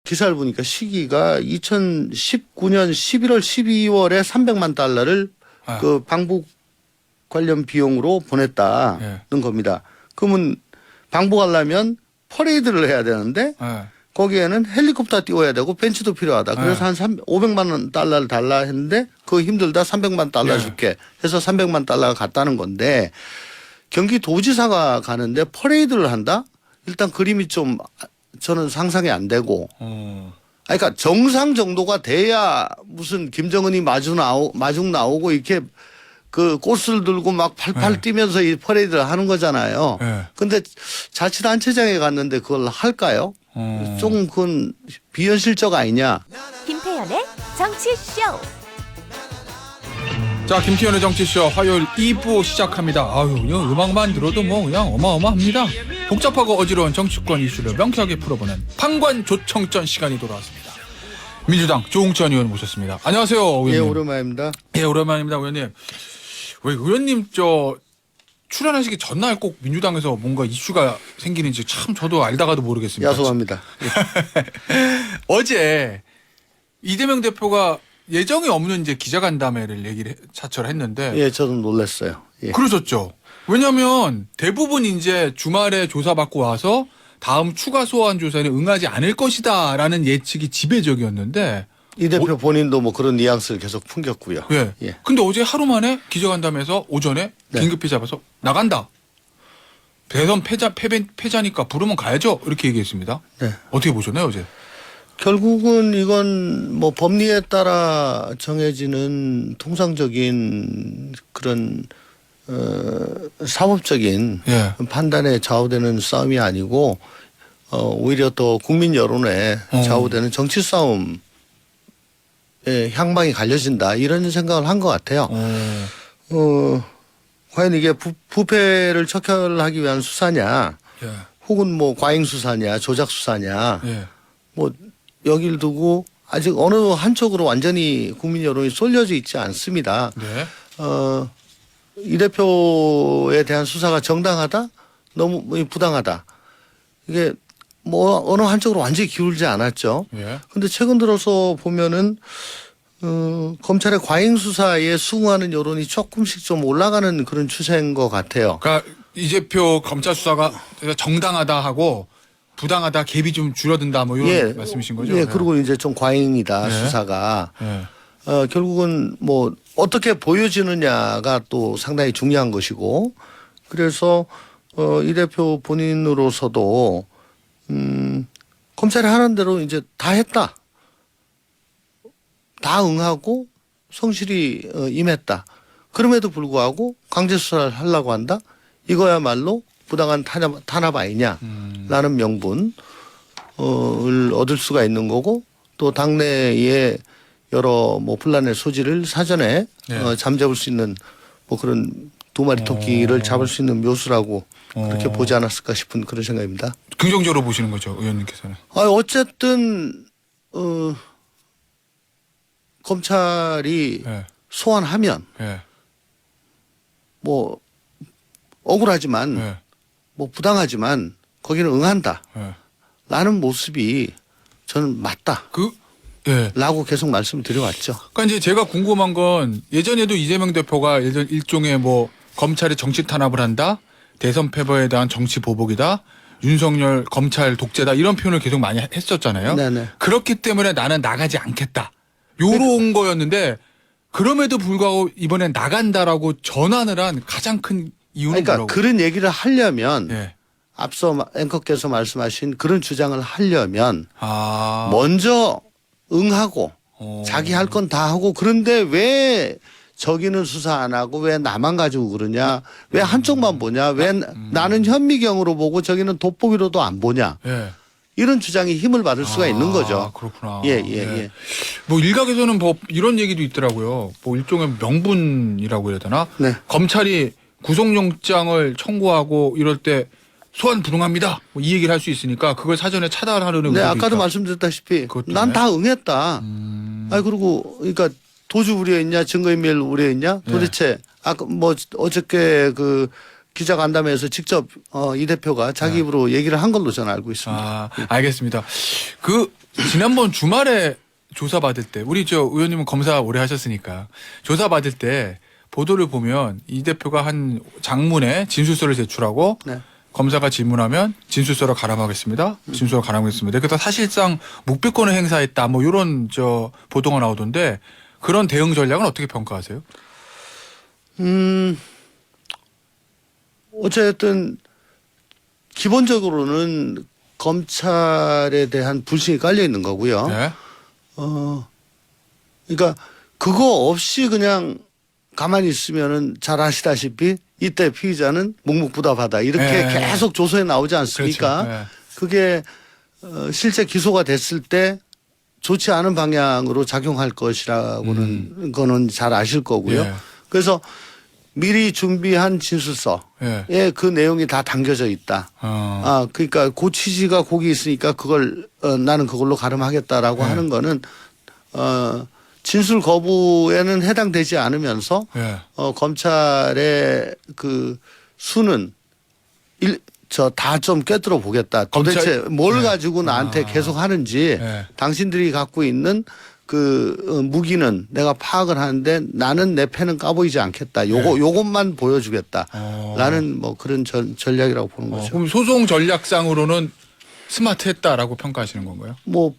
기사를 보니까 시기가 2019년 11월 12월에 300만 달러를 아. 그 방북 관련 비용으로 보냈다는 예. 겁니다. 그러면 방북하려면 퍼레이드를 해야 되는데 예. 거기에는 헬리콥터 띄워야 되고 벤치도 필요하다. 그래서 한 500만 원 달러를 달라 했는데 그거 힘들다 300만 달러 예. 줄게 해서 300만 달러가 갔다는 건데 경기도지사가 가는데 퍼레이드를 한다? 일단 그림이 좀 저는 상상이 안 되고 그러니까 정상 정도가 돼야 무슨 김정은이 마중 나오고 이렇게 그 꽃을 들고 막 팔팔 네. 뛰면서 이 퍼레이드를 하는 거잖아요. 네. 근데 자치단체장에 갔는데 그걸 할까요? 좀 그건 비현실적 아니냐. 김태현의 정치쇼. 자, 김태현의 정치쇼 화요일 2부 시작합니다. 아유, 그냥 음악만 들어도 뭐 그냥 어마어마합니다. 복잡하고 어지러운 정치권 이슈를 명쾌하게 풀어보는 판관 조청전 시간이 돌아왔습니다. 민주당 조홍천 의원 모셨습니다. 안녕하세요, 의원님. 예, 오랜만입니다. 예, 오랜만입니다, 의원님. 왜 의원님 출연하시기 전날 꼭 민주당에서 뭔가 이슈가 생기는지 참 저도 알다가도 모르겠습니다. 야속합니다. 어제 이재명 대표가 예정이 없는 이제 기자간담회를 자처를 했는데 예, 저도 놀랐어요. 예. 그러셨죠. 왜냐하면 대부분 이제 주말에 조사받고 와서 다음 추가 소환 조사에 응하지 않을 것이다라는 예측이 지배적이었는데 이 대표 본인도 뭐 그런 뉘앙스를 계속 풍겼고요. 예. 예. 근데 어제 하루 만에 기자간담회에서 오전에 네. 긴급히 잡아서 나간다. 대선 패자니까 부르면 가야죠. 이렇게 얘기했습니다. 네. 어떻게 보셨나요 어제? 결국은 이건 뭐 법리에 따라 정해지는 통상적인 그런 사법적인 예. 판단에 좌우되는 싸움이 아니고 오히려 더 국민 여론에 좌우되는 정치 싸움의 향방이 갈려진다 이런 생각을 한 것 같아요. 과연 이게 부패를 척결하기 위한 수사냐, 예. 혹은 뭐 과잉 수사냐, 조작 수사냐, 예. 뭐 여길 두고 아직 어느 한쪽으로 완전히 국민 여론이 쏠려져 있지 않습니다. 네. 이 대표에 대한 수사가 정당하다? 너무 부당하다. 이게 뭐 어느 한쪽으로 완전히 기울지 않았죠. 예. 근데 최근 들어서 보면은 검찰의 과잉 수사에 수긍하는 여론이 조금씩 좀 올라가는 그런 추세인 것 같아요. 그러니까 이재표 검찰 수사가 정당하다 하고 부당하다 갭이 좀 줄어든다 뭐 이런 말씀이신 거죠? 예, 그리고 이제 좀 과잉이다 네. 수사가. 예. 결국은 뭐 어떻게 보여지느냐가 또 상당히 중요한 것이고 그래서 이 대표 본인으로서도 검찰이 하는 대로 이제 다 했다. 다 응하고 성실히 임했다. 그럼에도 불구하고 강제 수사를 하려고 한다. 이거야말로 부당한 탄압 아니냐라는 명분을 얻을 수가 있는 거고 또 당내에 여러 뭐 분란의 소지를 사전에 네. 잠재울 수 있는 뭐 그런 두 마리 토끼를 잡을 수 있는 묘수라고 그렇게 보지 않았을까 싶은 그런 생각입니다. 긍정적으로 보시는 거죠, 의원님께서는. 어쨌든 검찰이 예. 소환하면 예. 뭐 억울하지만 예. 뭐 부당하지만 거기는 응한다. 예. 라는 모습이 저는 맞다. 예. 라고 계속 말씀을 드려왔죠. 그러니까 이제 제가 궁금한 건 예전에도 이재명 대표가 일종의 뭐 검찰이 정치 탄압을 한다, 대선 패배에 대한 정치 보복이다, 윤석열 검찰 독재다 이런 표현을 계속 많이 했었잖아요. 네네. 그렇기 때문에 나는 나가지 않겠다. 요런 거였는데 그럼에도 불구하고 이번엔 나간다라고 전환을 한 가장 큰 이유는 그러니까 뭐라고? 그런 얘기를 하려면 예. 앞서 앵커께서 말씀하신 그런 주장을 하려면 아. 먼저 응하고 어. 자기 할 건 다 하고 그런데 왜 저기는 수사 안 하고 왜 나만 가지고 그러냐 왜 한쪽만 보냐 왜 나는 현미경으로 보고 저기는 돋보기로도 안 보냐 예. 이런 주장이 힘을 받을 수가 있는 거죠. 그렇구나. 예. 뭐 일각에서는 뭐 이런 얘기도 있더라고요. 뭐 일종의 명분이라고 해야 되나? 네. 검찰이 구속영장을 청구하고 이럴 때 소환 불응합니다. 뭐 이 얘기를 할 수 있으니까 그걸 사전에 차단하려는 네, 의도도 아까도 있다. 말씀드렸다시피 그것 난 때문에? 다 응했다. 그리고 그러니까 도주 우려했냐 증거인멸 우려했냐 도대체 아까 뭐 어저께 그 기자 간담회에서 직접 이 대표가 자기 입으로 얘기를 한 걸로 저는 알고 있습니다. 아, 알겠습니다. 그 지난번 주말에 조사 받을 때 우리 저 의원님은 검사 오래 하셨으니까 조사 받을 때 보도를 보면 이 대표가 한 장문에 진술서를 제출하고 네. 검사가 질문하면 진술서를 가람하겠습니다. 진술서를 가람하겠습니다. 그래서 사실상 묵비권을 행사했다. 뭐 이런 저 보도가 나오던데 그런 대응 전략은 어떻게 평가하세요? 어쨌든 기본적으로는 검찰에 대한 불신이 깔려 있는 거고요. 네. 그러니까 그거 없이 그냥 가만히 있으면은 잘 아시다시피 이때 피의자는 묵묵부답하다 이렇게 네. 계속 조서에 나오지 않습니까? 그렇죠. 네. 그게 실제 기소가 됐을 때 좋지 않은 방향으로 작용할 것이라고는 거는 잘 아실 거고요. 예. 그래서 미리 준비한 진술서에 예. 그 내용이 다 담겨져 있다. 그러니까 그 취지가 거기 있으니까 그걸 나는 그걸로 가름하겠다라고 네. 하는 거는 진술 거부에는 해당되지 않으면서 예. 검찰의 그 수는 다 좀 꿰뚫어 보겠다. 도대체 뭘 네. 가지고 나한테 계속 하는지 네. 당신들이 당신들이 갖고 있는 그 무기는 내가 파악을 하는데 나는 내 패는 까보이지 않겠다. 요것만 보여주겠다. 라는 뭐 그런 전략이라고 보는 거죠. 그럼 소송 전략상으로는 스마트했다라고 평가하시는 건가요? 뭐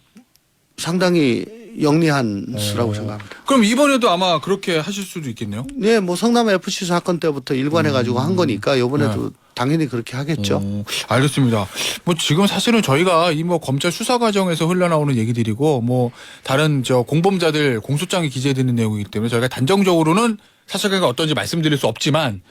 상당히 영리한 수라고 생각합니다. 그럼 이번에도 아마 그렇게 하실 수도 있겠네요. 네, 뭐 성남 FC 사건 때부터 일관해가지고 한 거니까 이번에도 네. 당연히 그렇게 하겠죠. 알겠습니다. 뭐 지금 사실은 저희가 이 뭐 검찰 수사 과정에서 흘러나오는 얘기들이고 뭐 다른 저 공범자들 공소장에 기재되는 내용이기 때문에 저희가 단정적으로는 사실관계가 어떤지 말씀드릴 수 없지만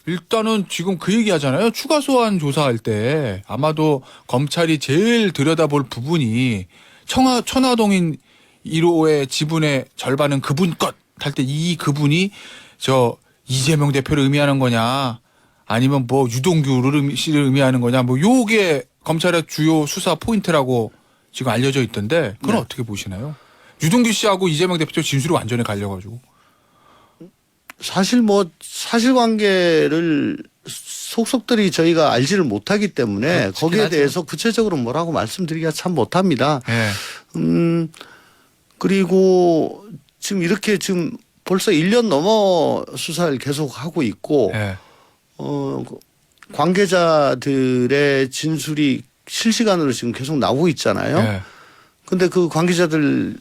일단은 지금 그 얘기 하잖아요. 추가 소환 조사할 때 아마도 검찰이 제일 들여다볼 부분이 천화동인 1호의 지분의 절반은 그분 것 할 때 이 그분이 저 이재명 대표를 의미하는 거냐 아니면 뭐 유동규를 씨를 의미하는 거냐 뭐 요게 검찰의 주요 수사 포인트라고 지금 알려져 있던데 그건 네. 어떻게 보시나요? 유동규 씨하고 이재명 대표 진술이 완전히 갈려가지고. 사실 뭐 사실관계를 속속들이 저희가 알지를 못하기 때문에 그렇긴 거기에 하죠. 대해서 구체적으로 뭐라고 말씀드리기가 참 못합니다. 네. 그리고 지금 이렇게 지금 벌써 1년 넘어 수사를 계속 하고 있고 네. 관계자들의 진술이 실시간으로 지금 계속 나오고 있잖아요. 네. 근데 그 관계자들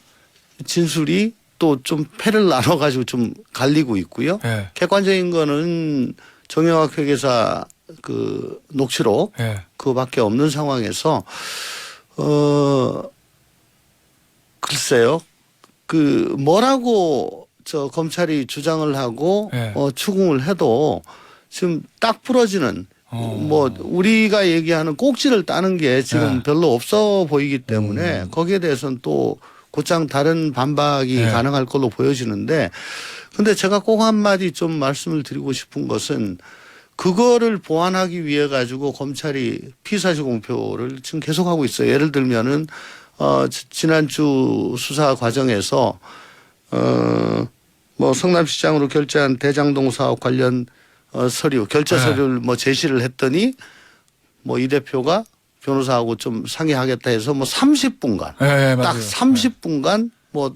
진술이 또 좀 패를 나눠가지고 좀 갈리고 있고요. 네. 객관적인 거는 정영학 회계사 그 녹취록 네. 그거밖에 없는 상황에서 글쎄요. 그 뭐라고 저 검찰이 주장을 하고 네. 추궁을 해도 지금 딱 부러지는 뭐 우리가 얘기하는 꼭지를 따는 게 지금 네. 별로 없어 보이기 때문에 거기에 대해서는 또 곧장 다른 반박이 네. 가능할 걸로 보여지는데 근데 제가 꼭 한마디 좀 말씀을 드리고 싶은 것은 그거를 보완하기 위해 가지고 검찰이 피의사실 공표를 지금 계속하고 있어요. 예를 들면은 지난주 수사 과정에서 뭐 성남시장으로 결재한 대장동 사업 관련 서류 결재 네. 서류를 뭐 제시를 했더니 뭐 이 대표가 변호사하고 좀 상의하겠다 해서 뭐 30분간 네, 딱 맞아요. 30분간 뭐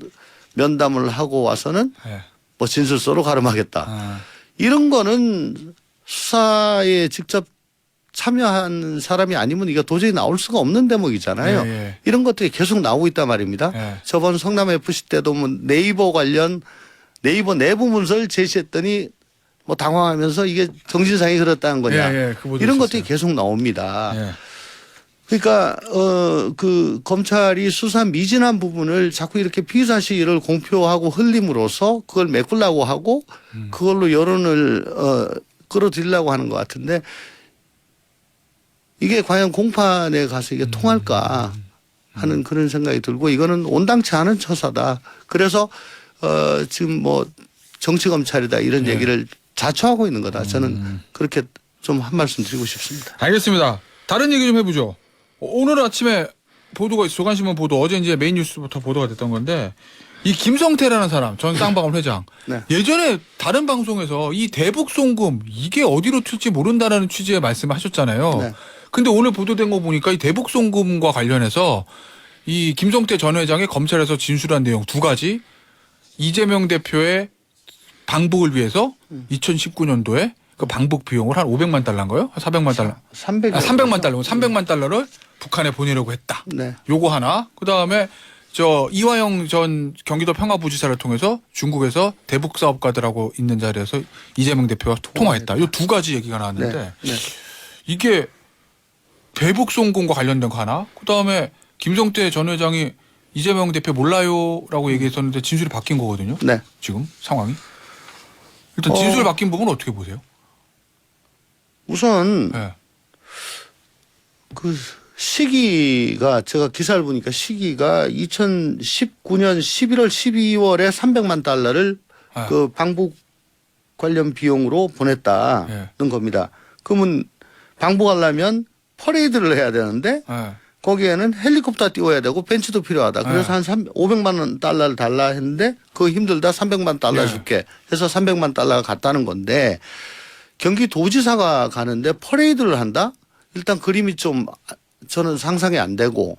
면담을 하고 와서는 네. 뭐 진술서로 가름하겠다. 아. 이런 거는 수사에 직접 참여한 사람이 아니면 이게 도저히 나올 수가 없는 대목이잖아요. 예, 예. 이런 것들이 계속 나오고 있단 말입니다. 예. 저번 성남FC 때도 뭐 네이버 관련 네이버 내부 문서를 제시했더니 뭐 당황하면서 이게 정신상이 그렇다는 거냐. 예, 예. 그 보도 이런 있었어요. 것들이 계속 나옵니다. 예. 그러니까 그 검찰이 수사 미진한 부분을 자꾸 이렇게 피의사실을 공표하고 흘림으로써 그걸 메꾸려고 하고 그걸로 여론을 끌어들이려고 하는 것 같은데 이게 과연 공판에 가서 이게 통할까 하는 그런 생각이 들고 이거는 온당치 않은 처사다. 그래서 지금 뭐 정치 검찰이다 이런 얘기를 자초하고 있는 거다. 저는 그렇게 좀 한 말씀 드리고 싶습니다. 알겠습니다. 다른 얘기 좀 해보죠. 오늘 아침에 보도가 조간신문 보도 어제 이제 메인 뉴스부터 보도가 됐던 건데 이 김성태라는 사람 전 쌍방울 회장 네. 예전에 다른 방송에서 이 대북 송금 이게 어디로 튈지 모른다라는 취지의 말씀을 하셨잖아요. 네. 근데 오늘 보도된 거 보니까 이 대북 송금과 관련해서 이 김성태 전 회장이 검찰에서 진술한 내용 두 가지 이재명 대표의 방북을 위해서 2019년도에 그 방북 비용을 한 500만 달러인가요? 400만 달러. 300만 달러. 300만 달러를 북한에 보내려고 했다. 네. 요거 하나. 그다음에 저 이화영 전 경기도 평화부지사를 통해서 중국에서 대북 사업가들하고 있는 자리에서 이재명 대표와 통화했다. 요 두 가지 얘기가 나왔는데 네. 네. 이게 대북 송금과 관련된 거 하나. 그다음에 김성태 전 회장이 이재명 대표 몰라요라고 얘기했었는데 진술이 바뀐 거거든요. 네. 지금 상황이. 일단 진술 바뀐 부분은 어떻게 보세요? 우선 네. 그 시기가 제가 기사를 보니까 시기가 2019년 11월 12월에 300만 달러를 네. 그 방북 관련 비용으로 보냈다는 네. 겁니다. 그러면 방북하려면 퍼레이드를 해야 되는데 네. 거기에는 헬리콥터 띄워야 되고 벤츠도 필요하다. 그래서 한 500만 원 달러를 달라 했는데 그거 힘들다 300만 달러 네. 줄게 해서 300만 달러가 갔다는 건데 경기도지사가 가는데 퍼레이드를 한다? 일단 그림이 좀 저는 상상이 안 되고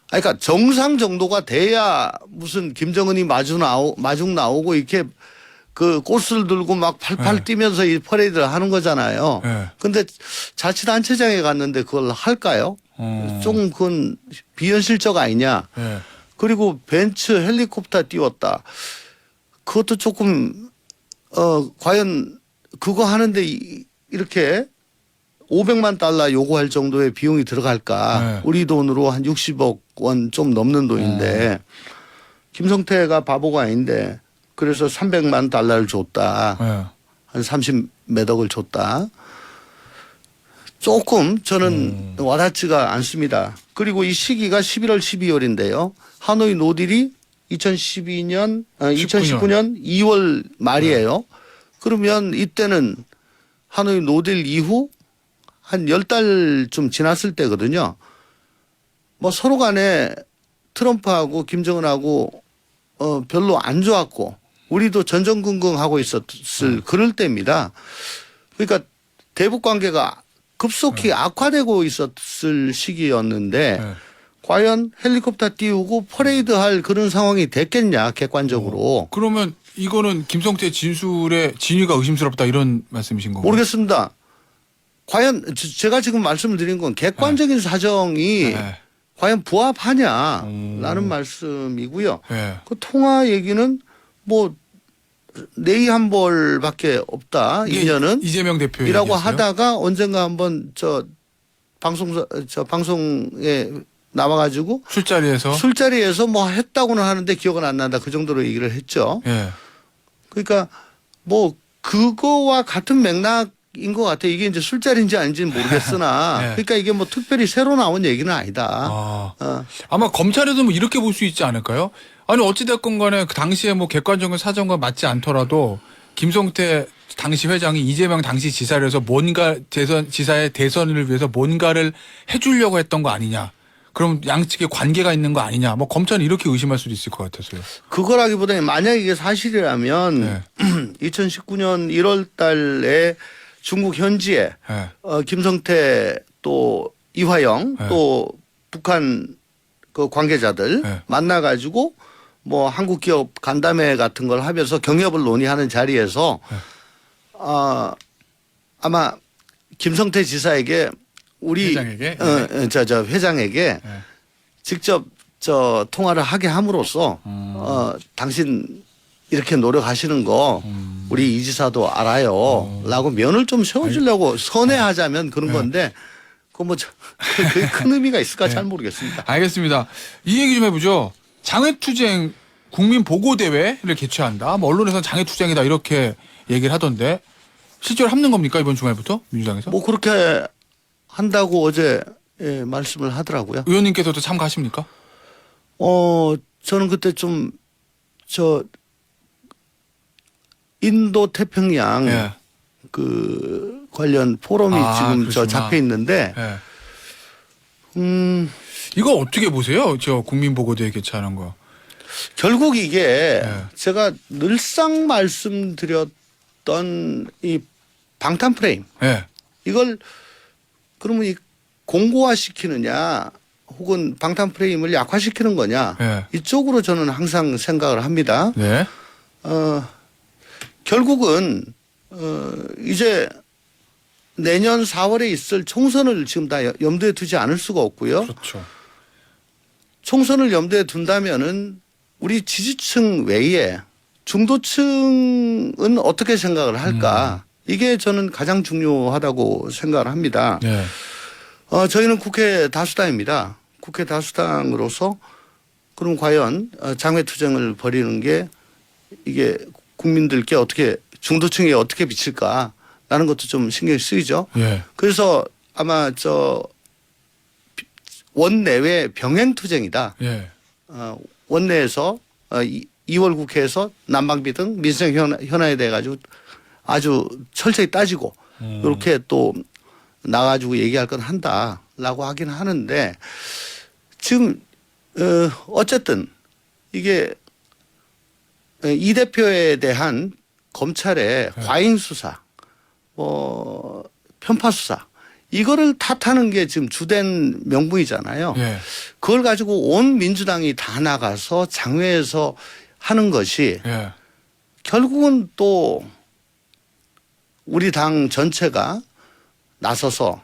그러니까 정상 정도가 돼야 무슨 김정은이 마중 나오고 이렇게 그 꽃을 들고 막 팔팔 네. 뛰면서 이 퍼레이드를 하는 거잖아요. 네. 근데 자치단체장에 갔는데 그걸 할까요? 좀 그건 비현실적 아니냐. 네. 그리고 벤츠 헬리콥터 띄웠다. 그것도 조금 과연 그거 하는데 이렇게 500만 달러 요구할 정도의 비용이 들어갈까. 네. 우리 돈으로 한 60억 원 좀 넘는 돈인데 김성태가 바보가 아닌데 그래서 300만 달러를 줬다. 네. 한 30 몇 억을 줬다. 조금 저는 와닿지가 않습니다. 그리고 이 시기가 11월 12월인데요. 하노이 노딜이 2019년 2월 말이에요. 그러면 이때는 하노이 노딜 이후 한 10달쯤 지났을 때거든요. 뭐 서로 간에 트럼프하고 김정은하고 별로 안 좋았고 우리도 전전긍긍하고 있었을 그럴 때입니다. 그러니까 대북 관계가 급속히 악화되고 있었을 시기였는데 네. 과연 헬리콥터 띄우고 퍼레이드 할 그런 상황이 됐겠냐 객관적으로. 그러면 이거는 김성태 진술의 진위가 의심스럽다 이런 말씀이신 건가요? 모르겠습니다. 과연 제가 지금 말씀을 드린 건 객관적인 사정이 네. 과연 부합하냐라는 말씀이고요. 네. 그 통화 얘기는 뭐 내의 한 벌밖에 없다. 이게 인연은 이재명 대표 이라고 얘기였어요? 하다가 언젠가 한번 방송에 나와가지고 술자리에서 뭐 했다고는 하는데 기억은 안 난다. 그 정도로 얘기를 했죠. 예. 그러니까 뭐 그거와 같은 맥락인 것 같아요. 이게 이제 술자리인지 아닌지는 모르겠으나 네. 그러니까 이게 뭐 특별히 새로 나온 얘기는 아니다. 아마 검찰에도 뭐 이렇게 볼 수 있지 않을까요? 아니 어찌됐건 간에 그 당시에 뭐 객관적인 사정과 맞지 않더라도 김성태 당시 회장이 이재명 당시 지사를 해서 뭔가 지사의 대선을 위해서 뭔가를 해주려고 했던 거 아니냐. 그럼 양측에 관계가 있는 거 아니냐. 뭐 검찰은 이렇게 의심할 수도 있을 것 같아서요. 그거라기보다는 만약 이게 사실이라면 네. 2019년 1월 달에 중국 현지에 네. 김성태 또 이화영 네. 또 북한 그 관계자들 네. 만나가지고 뭐 한국 기업 간담회 같은 걸 하면서 경협을 논의하는 자리에서 네. 아마 김성태 지사에게 우리 회장에게? 저 회장에게 네. 직접 통화를 하게 함으로써 당신 이렇게 노력하시는 거 우리 이 지사도 알아요. 라고 면을 좀 세워주려고 선회하자면 그런 건데 그거 뭐 그게 큰 의미가 있을까 잘 모르겠습니다. 알겠습니다. 이 얘기 좀 해보죠. 장외투쟁 국민보고대회를 개최한다. 뭐 언론에서는 장외투쟁이다 이렇게 얘기를 하던데 실제로 합는 겁니까 이번 주말부터 민주당에서? 뭐 그렇게 한다고 어제 말씀을 하더라고요. 의원님께서도 참가하십니까? 저는 그때 좀 인도 태평양 예. 그 관련 포럼이 지금 그러시구나. 잡혀 있는데 예. 이거 어떻게 보세요? 저 국민보고대회 개최하는 거. 결국 이게 네. 제가 늘상 말씀드렸던 이 방탄 프레임 예. 이걸 그러면 이 공고화시키느냐 혹은 방탄 프레임을 약화시키는 거냐 예. 이쪽으로 저는 항상 생각을 합니다. 네. 결국은 이제 내년 4월에 있을 총선을 지금 다 염두에 두지 않을 수가 없고요. 그렇죠. 총선을 염두에 둔다면은 우리 지지층 외에 중도층은 어떻게 생각을 할까? 이게 저는 가장 중요하다고 생각을 합니다. 네. 저희는 국회 다수당입니다. 국회 다수당으로서 그럼 과연 장외투쟁을 벌이는 게 이게 국민들께 어떻게 중도층에 어떻게 비칠까라는 것도 좀 신경이 쓰이죠. 예. 그래서 아마 원내외 병행투쟁이다. 예. 원내에서 2월 국회에서 난방비 등 민생 현안에 대해 가지고 아주 철저히 따지고 이렇게 또 나가지고 얘기할 건 한다라고 하긴 하는데 지금 어쨌든 이게 이 대표에 대한 검찰의 과잉 수사, 편파 수사 이거를 탓하는 게 지금 주된 명분이잖아요. 예. 그걸 가지고 온 민주당이 다 나가서 장외에서 하는 것이 예. 결국은 또 우리 당 전체가 나서서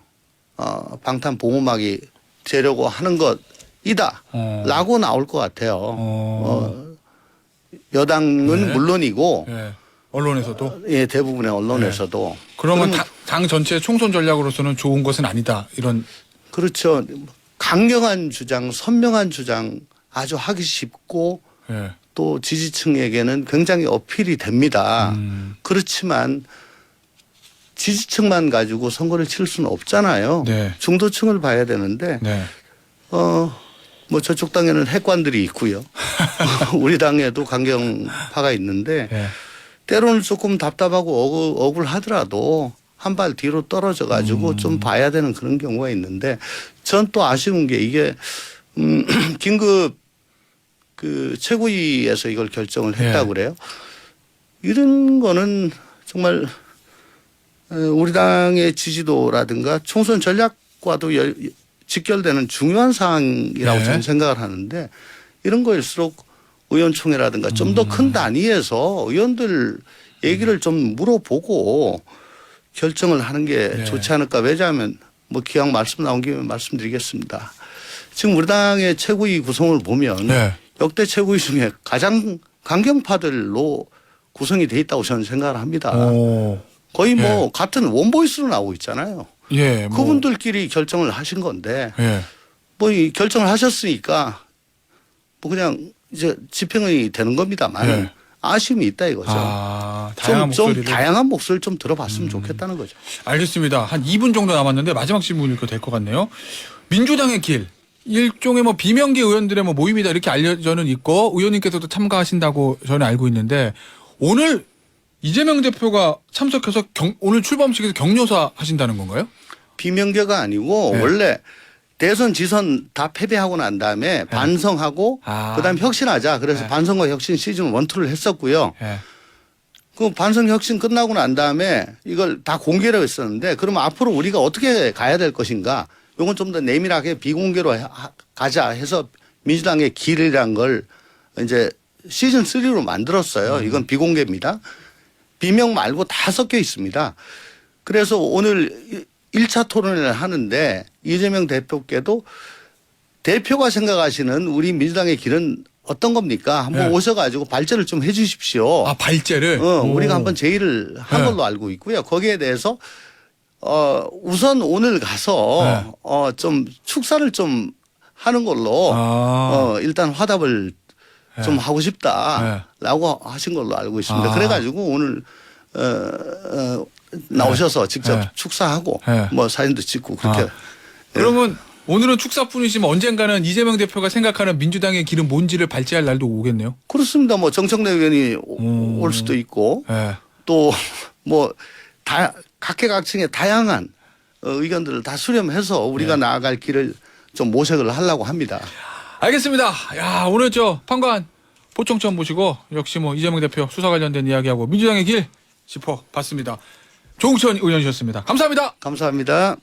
방탄 보호막이 되려고 하는 것이다라고 나올 것 같아요. 여당은 네. 물론이고 예. 언론에서도. 예, 대부분의 언론에서도 그러면 당 전체 총선 전략으로서는 좋은 것은 아니다. 이런. 그렇죠. 강경한 주장, 선명한 주장 아주 하기 쉽고 예. 또 지지층에게는 굉장히 어필이 됩니다. 그렇지만 지지층만 가지고 선거를 칠 수는 없잖아요. 네. 중도층을 봐야 되는데 네. 뭐 저쪽 당에는 핵관들이 있고요. 우리 당에도 강경파가 있는데 예. 때로는 조금 답답하고 억울하더라도 한 발 뒤로 떨어져 가지고 좀 봐야 되는 그런 경우가 있는데 전 또 아쉬운 게 이게 긴급 그 최고위에서 이걸 결정을 했다고 그래요. 이런 거는 정말 우리 당의 지지도라든가 총선 전략과도 직결되는 중요한 사항이라고 네. 저는 생각을 하는데 이런 거일수록 의원총회라든가 좀 더 큰 단위에서 의원들 얘기를 좀 물어보고 결정을 하는 게 네. 좋지 않을까. 왜냐하면 뭐 기왕 말씀 나온 김에 말씀드리겠습니다. 지금 우리 당의 최고위 구성을 보면 네. 역대 최고위 중에 가장 강경파들로 구성이 돼 있다고 저는 생각을 합니다. 거의 뭐 같은 원보이스로 나오고 있잖아요. 예. 뭐. 그분들끼리 결정을 하신 건데 예. 뭐 이 결정을 하셨으니까 뭐 그냥 이제 집행이 되는 겁니다만 네. 아쉬움이 있다 이거죠. 다양한 좀 목소리를. 다양한 목소리를 좀 들어봤으면 좋겠다는 거죠. 알겠습니다. 한 2분 정도 남았는데 마지막 질문일 거 될 것 같네요. 민주당의 길. 일종의 뭐 비명계 의원들의 뭐 모임이다 이렇게 알려져는 있고 의원님께서도 참가하신다고 저는 알고 있는데 오늘 이재명 대표가 참석해서 오늘 출범식에서 격려사 하신다는 건가요? 비명계가 아니고 네. 원래 대선 지선 다 패배하고 난 다음에 반성하고 그다음에 혁신하자. 그래서 반성과 혁신 시즌 1, 2를 했었고요. 예. 그 반성 혁신 끝나고 난 다음에 이걸 다 공개로 했었는데 그러면 앞으로 우리가 어떻게 가야 될 것인가. 이건 좀 더 내밀하게 비공개로 가자 해서 민주당의 길이란 걸 이제 시즌 3로 만들었어요. 이건 비공개입니다. 비명 말고 다 섞여 있습니다. 그래서 오늘 1차 토론을 하는데 이재명 대표께도 대표가 생각하시는 우리 민주당의 길은 어떤 겁니까? 한번 네. 오셔가지고 발제를 좀 해 주십시오. 아, 발제를? 우리가 한번 제의를 한 네. 걸로 알고 있고요. 거기에 대해서 우선 오늘 가서 좀 축사를 좀 하는 걸로 일단 화답을 좀 하고 싶다라고 하신 걸로 알고 있습니다. 그래가지고 오늘 나오셔서 직접 축사하고 뭐 사진도 찍고 그렇게. 그러면 오늘은 축사뿐이지만 언젠가는 이재명 대표가 생각하는 민주당의 길은 뭔지를 발제할 날도 오겠네요. 그렇습니다. 뭐 정청래 의원이 올 수도 있고 또 뭐 각계각층의 다양한 의견들을 다 수렴해서 우리가 나아갈 길을 좀 모색을 하려고 합니다. 알겠습니다. 야, 오늘 저 판관 보청천 모시고 역시 뭐 이재명 대표 수사 관련된 이야기하고 민주당의 길 짚어봤습니다. 조웅천 의원이셨습니다. 감사합니다. 감사합니다.